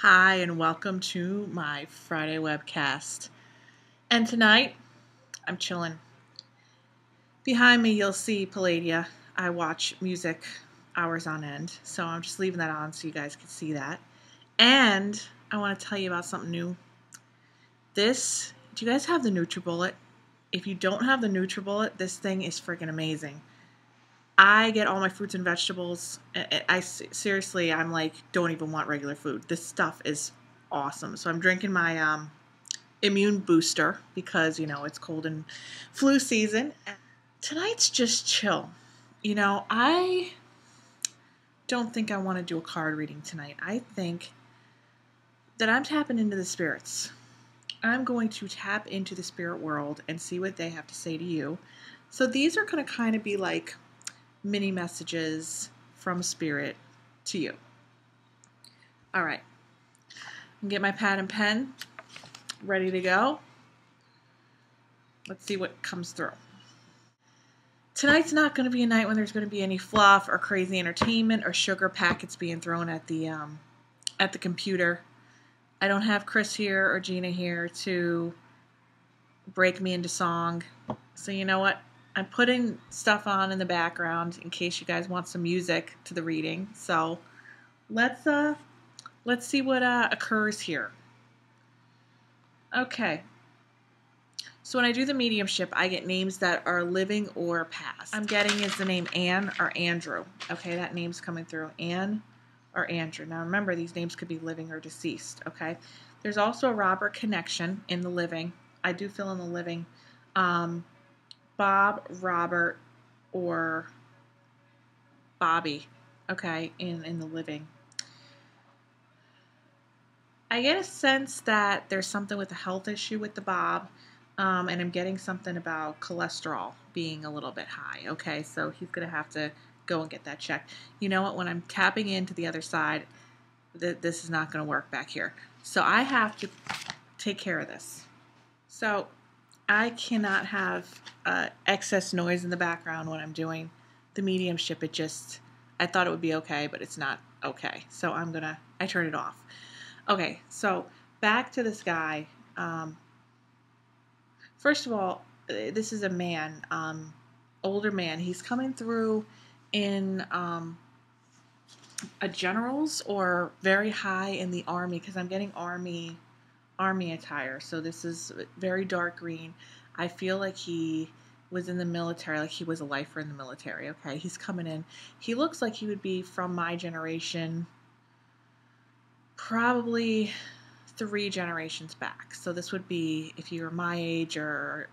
Hi, and welcome to my Friday Webcast. And tonight, I'm chilling. Behind me, you'll see Palladia. I watch music hours on end, so I'm just leaving that on so you guys can see that. And I want to tell you about something new. Do you guys have the NutriBullet? If you don't have the NutriBullet, this thing is freaking amazing. I get all my fruits and vegetables. Seriously, I'm like, don't even want regular food. This stuff is awesome. So I'm drinking my immune booster because, it's cold and flu season. Tonight's just chill. I don't think I want to do a card reading tonight. I think that I'm tapping into the spirits. I'm going to tap into the spirit world and see what they have to say to you. So these are going to kind of be like mini messages from spirit to you. All right. Get my pad and pen ready to go. Let's see what comes through. Tonight's not going to be a night when there's going to be any fluff or crazy entertainment or sugar packets being thrown at the computer. I don't have Chris here or Gina here to break me into song. So you know what? I'm putting stuff on in the background in case you guys want some music to the reading. So let's see what occurs here. Okay. So when I do the mediumship, I get names that are living or past. I'm getting is the name Anne or Andrew. Okay, that name's coming through. Anne or Andrew. Now remember, these names could be living or deceased. Okay. There's also a Robert connection in the living. I do fill in the living. Bob, Robert, or Bobby, okay, in the living. I get a sense that there's something with a health issue with the Bob, and I'm getting something about cholesterol being a little bit high, okay, so he's going to have to go and get that checked. You know what, when I'm tapping into the other side, this is not going to work back here. So I have to take care of this. So I cannot have excess noise in the background when I'm doing the mediumship. I thought it would be okay, but it's not okay. So I turn it off. Okay, so back to this guy. First of all, this is a man, older man. He's coming through in a general's or very high in the army because I'm getting army attire. So this is very dark green. I feel like he was in the military, like he was a lifer in the military. Okay, he's coming in. He looks like he would be from my generation, probably 3 generations back. So this would be if you were my age or,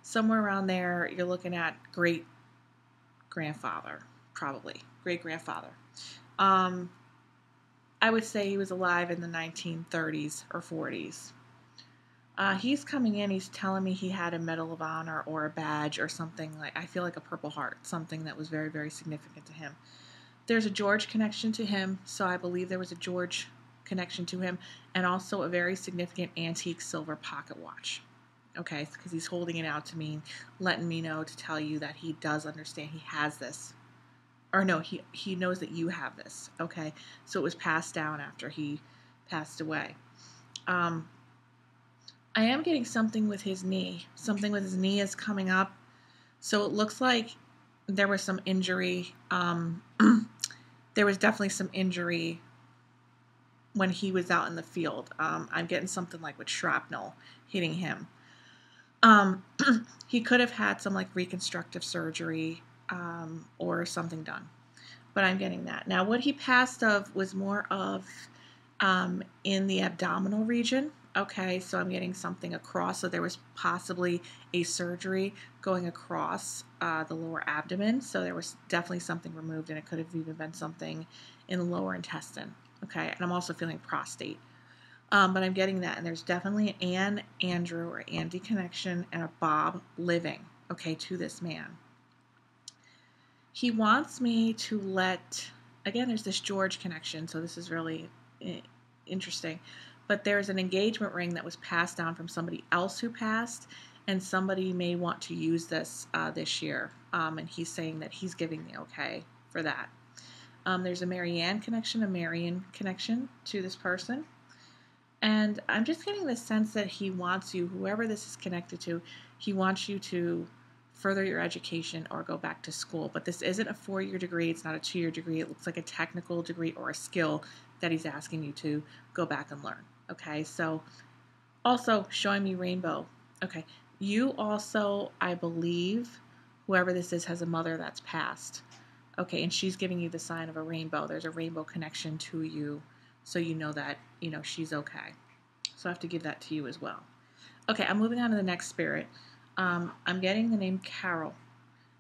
somewhere around there, you're looking at great grandfather, probably great grandfather. I would say he was alive in the 1930s or 40s. He's coming in, he's telling me he had a Medal of Honor or a badge or something, I feel like a Purple Heart, something that was very, very significant to him. There's a George connection to him, so I believe there was a George connection to him, and also a very significant antique silver pocket watch. Okay, because he's holding it out to me, letting me know to tell you that he does understand he has this. Or no, he knows that you have this, okay? So it was passed down after he passed away. I am getting something with his knee. Something with his knee is coming up. So it looks like there was some injury. There was definitely some injury when he was out in the field. I'm getting something like with shrapnel hitting him. He could have had some like reconstructive surgery or something done. But I'm getting that. Now, what he passed of was more of in the abdominal region. Okay, so I'm getting something across. So there was possibly a surgery going across the lower abdomen. So there was definitely something removed, and it could have even been something in the lower intestine. Okay, and I'm also feeling prostate. But I'm getting that, and there's definitely an Ann, Andrew, or Andy connection and a Bob living, okay, to this man. He wants me to again, there's this George connection, so this is really interesting. But there's an engagement ring that was passed down from somebody else who passed, and somebody may want to use this this year. And he's saying that he's giving the okay for that. There's a Marianne connection, a Marian connection to this person. And I'm just getting the sense that he wants you, whoever this is connected to, he wants you to further your education or go back to school. But this isn't a 4-year degree. It's not a 2-year degree. It looks like a technical degree or a skill that he's asking you to go back and learn. Okay, so also showing me rainbow. Okay, you also, I believe, whoever this is has a mother that's passed. Okay, and she's giving you the sign of a rainbow. There's a rainbow connection to you, so you know that, she's okay. So I have to give that to you as well. Okay, I'm moving on to the next spirit. I'm getting the name Carol.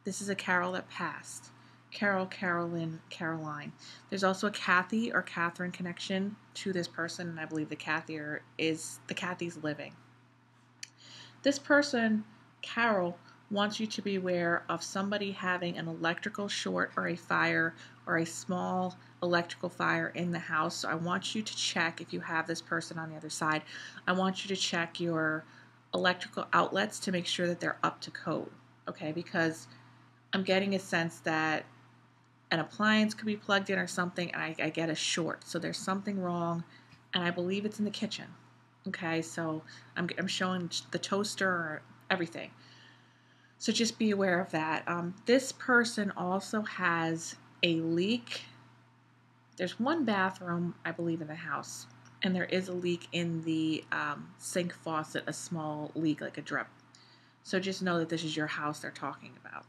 This is a Carol that passed. Carol, Carolyn, Caroline. There's also a Kathy or Catherine connection to this person, and I believe the Kathy's living. This person, Carol, wants you to be aware of somebody having an electrical short or a fire or a small electrical fire in the house. So I want you to check, if you have this person on the other side, I want you to check your electrical outlets to make sure that they're up to code, okay? Because I'm getting a sense that an appliance could be plugged in or something, and I get a short. So there's something wrong, and I believe it's in the kitchen, okay? So I'm showing the toaster or everything. So just be aware of that. This person also has a leak. There's one bathroom, I believe, in the house, and there is a leak in the sink faucet, a small leak, like a drip. So just know that this is your house they're talking about.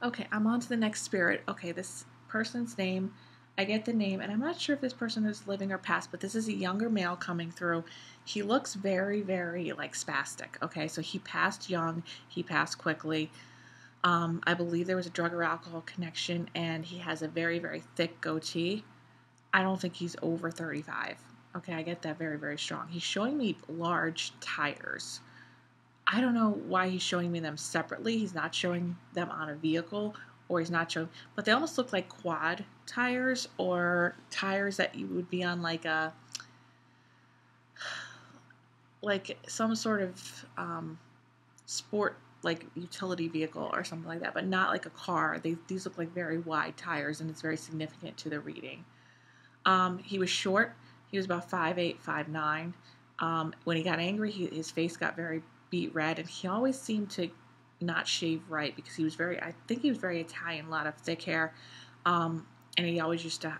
Okay, I'm on to the next spirit. Okay, this person's name, I get the name, and I'm not sure if this person is living or past, but this is a younger male coming through. He looks very, very like spastic. Okay, so he passed young, he passed quickly. I believe there was a drug or alcohol connection, and he has a very, very thick goatee. I don't think he's over 35. Okay, I get that very, very strong. He's showing me large tires. I don't know why he's showing me them separately. He's not showing them on a vehicle, or he's not showing, but they almost look like quad tires or tires that you would be on like some sort of sport, like utility vehicle or something like that, but not like a car. These look like very wide tires, and it's very significant to the reading. He was short. He was about 5'8", 5'9". When he got angry, his face got very beet red, and he always seemed to not shave right because I think he was very Italian, a lot of thick hair, and he always used to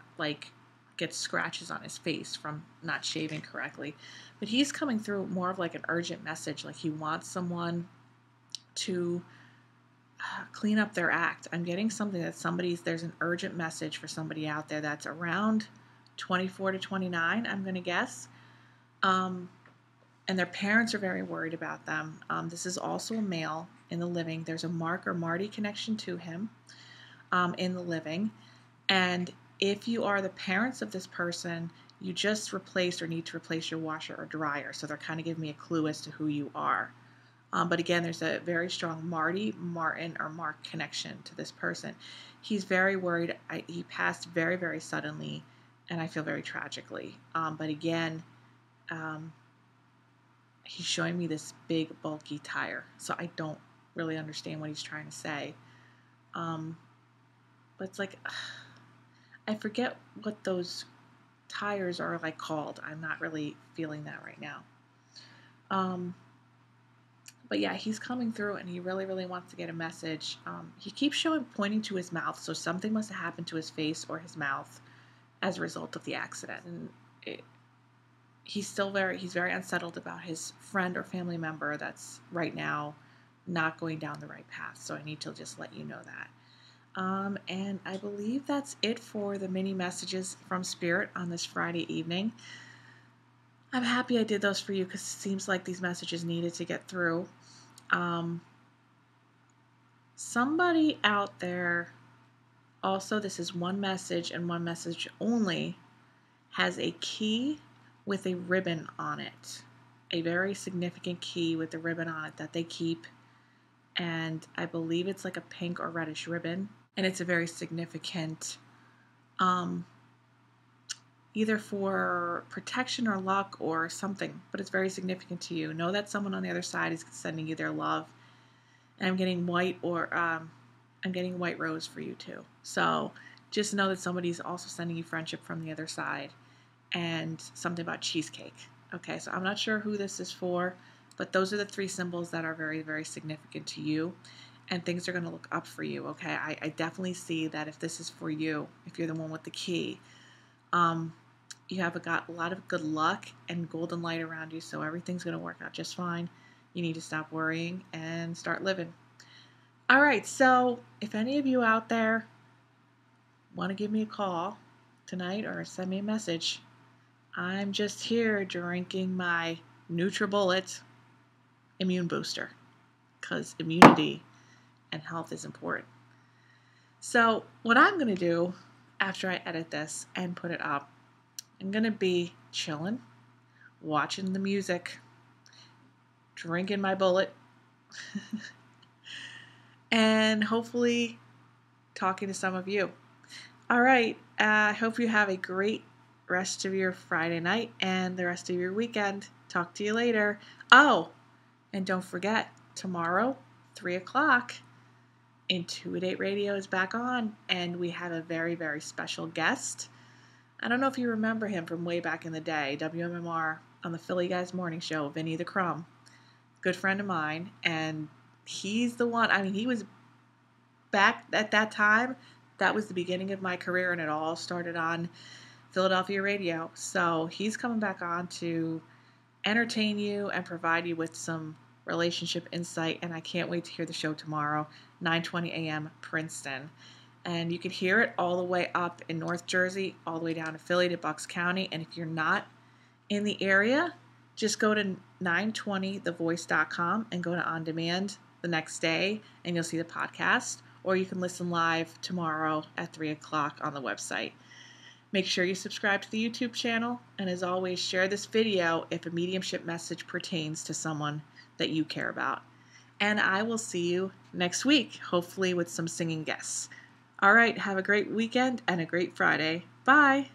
get scratches on his face from not shaving correctly. But he's coming through more of like an urgent message, like he wants someone to clean up their act. I'm getting something that there's an urgent message for somebody out there that's around 24 to 29, I'm going to guess. And their parents are very worried about them. This is also a male in the living. There's a Mark or Marty connection to him in the living. And if you are the parents of this person, you just replaced or need to replace your washer or dryer. So they're kind of giving me a clue as to who you are. But again, there's a very strong Marty, Martin, or Mark connection to this person. He's very worried. He passed very, very suddenly, and I feel very tragically. But again, he's showing me this big, bulky tire. So I don't really understand what he's trying to say. But it's like, I forget what those tires are like called. I'm not really feeling that right now. But yeah, he's coming through, and he really, really wants to get a message. He keeps pointing to his mouth, so something must have happened to his face or his mouth as a result of the accident. And he's very unsettled about his friend or family member that's right now not going down the right path. So I need to just let you know that. And I believe that's it for the mini messages from Spirit on this Friday evening. I'm happy I did those for you because it seems like these messages needed to get through. Somebody out there, also, this is one message and one message only, has a key with a ribbon on it. A very significant key with a ribbon on it that they keep. And I believe it's like a pink or reddish ribbon. And it's a very significant, either for protection or luck or something, but it's very significant to you. Know that someone on the other side is sending you their love. And I'm getting white rose for you too. So just know that somebody's also sending you friendship from the other side, and something about cheesecake. Okay, so I'm not sure who this is for, but those are the 3 symbols that are very, very significant to you, and things are going to look up for you. Okay, I definitely see that if this is for you, if you're the one with the key, you have got a lot of good luck and golden light around you, so everything's going to work out just fine. You need to stop worrying and start living. All right, so if any of you out there want to give me a call tonight or send me a message, I'm just here drinking my NutriBullet immune booster, because immunity and health is important. So what I'm going to do after I edit this and put it up, I'm going to be chilling, watching the music, drinking my bullet, and hopefully talking to some of you. All right, I hope you have a great rest of your Friday night and the rest of your weekend. Talk to you later. Oh, and don't forget, tomorrow, 3 o'clock, Intuitate Radio is back on, and we have a very, very special guest. I don't know if you remember him from way back in the day, WMMR on the Philly Guys Morning Show, Vinny the Crumb. Good friend of mine, and he's the one, he was back at that time. That was the beginning of my career, and it all started on Philadelphia radio. So he's coming back on to entertain you and provide you with some relationship insight, and I can't wait to hear the show tomorrow, 9:20 a.m. Princeton. And you can hear it all the way up in North Jersey, all the way down to Philly to Bucks County. And if you're not in the area, just go to 920thevoice.com and go to On Demand the next day, and you'll see the podcast. Or you can listen live tomorrow at 3 o'clock on the website. Make sure you subscribe to the YouTube channel, and as always, share this video if a mediumship message pertains to someone that you care about. And I will see you next week, hopefully with some singing guests. All right, have a great weekend and a great Friday. Bye.